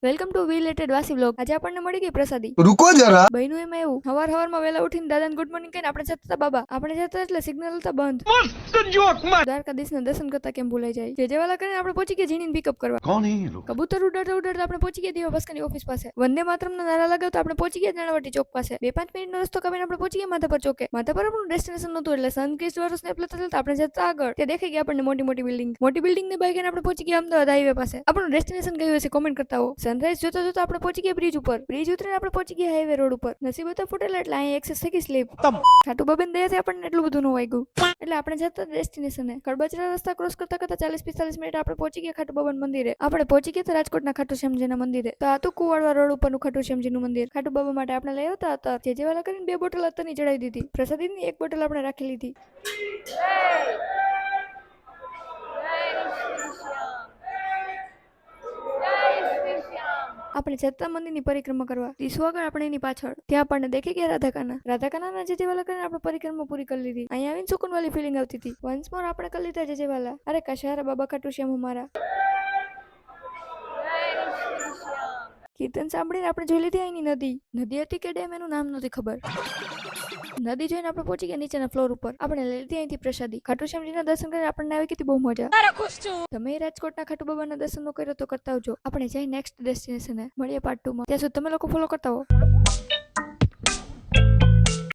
Welcome to V related વાસી vlog. આજે આપણને મળી ગઈ પ્રસાદી. रुको जरा। બહેનું એમાં એવું હવારમાં વહેલા ઉઠીને દાદાને ગુડ મોર્નિંગ કહીને આપણે જતા હતા બાબા. આપણે જતા એટલે સિગ્નલ હતા બંધ. દ્વારકાધીશના દર્શન કરતા કેમ ભૂલાઈ જાય. જે જેવાલા કરીને આપણે પહોંચી ગયા જીણીને પિકઅપ કરવા. कौन है ये लोग? કબૂતર ઉડાડતા ઉડાડતા આપણે પહોંચી ગયા દીવા ભાસ્કરની ઓફિસ પાસે. વંદે માતરમના નારા લગાવતા આપણે પહોંચી ગયા નાણાવટી ચોક પાસે. 2-5 મિનિટનો રસ્તો કાપીને આપણે પહોંચી ગયા માધાપર ચોકે. માધાપર આપણું ડેસ્ટિનેશન નહોતું એટલે સનકિસ્ટ વાળો સ્નેપ લેતા આપણે જતા આગળ. ત્યાં દેખાઈ ગયા આપણને મોટી મોટી બિલ્ડિંગ. મોટી બિલ્ડિંગને બાઈક આપણે પહોંચી ગયા અમદાવાદ હાઈવે પાસે. આપણું ડેસ્ટિનેશન કયું હશે કોમેન્ટ કરતા હો. સનરાઈઝ જોતા જોતા આપણે પહોંચી ગયા બ્રિજ ઉપર. બ્રિજ ઉતરીને આપણે પહોંચી ગયા હાઈવે રોડ ઉપર. નસીબ હતા ફૂટેલા એટલે અહીં એક્સેસ થઈ ગઈ સ્લીપ. ખાટુ બાબાને દયાથી આપણને એટલું બધું ન વાગ્યું એટલે આપણે જતા ડેસ્ટિનેશને. ખડબચરા રસ્તા ક્રોસ કરતા કરતા 40-45 મિનિટ આપણે પહોંચી ગયા ખાટુ બાબાના મંદિરે. આપણે પહોંચી ગયા રાજકોટના ખાટુ શ્યામજીના મંદિરે. તો આ તો કુવાડવા રોડ ઉપરનું ખાટુ શ્યામજીનું મંદિર. ખાટુ બાબા માટે આપણે લઈ આવતા હતા જે જેવાલા કરીને 2 બોટલ અત્તરની ચડાવી દીધી. પ્રસાદીની 1 બોટલ આપણે રાખી લીધી. આપણે જતા મંદિરની પરિક્રમા કરવા. દીસુ આગળ આપણે એની પાછળ. ત્યાં આપણને દેખી ગયા રાધાકાના જે જેવાલા કરીને આપણે પરિક્રમા પૂરી કરી લીધી. અહીંયા આવીને સુકૂન વાળી ફિલિંગ આવતી હતી. વન્સ મોર આપણે કરી લીધા જે જેવાલા. અરે કશારા બાબા ખાટુ શ્યામ અમારા. કીર્તન સાંભળીને આપણે જોઈ લીધી અહીંની નદી હતી કે ડેમ એનું નામ નથી ખબર. નદી જોઈને આપણે પહોંચી ગયા નીચેના ફ્લોર ઉપર. આપણે લઈ લીધી અહીંથી પ્રસાદી. ખાટુ શ્યામજીના દર્શન કરીને આપણને આવી હતી બહુ મજા. તમે રાજકોટના ખાટુ બાબાના દર્શન ન કર્યો તો કરતા આવજો. આપણે જઈ નેક્સ્ટ ડેસ્ટિનેશન મળીએ પાર્ટ 2 માં. ત્યાં સુધી તમે લોકો ફોલો કરતા હો.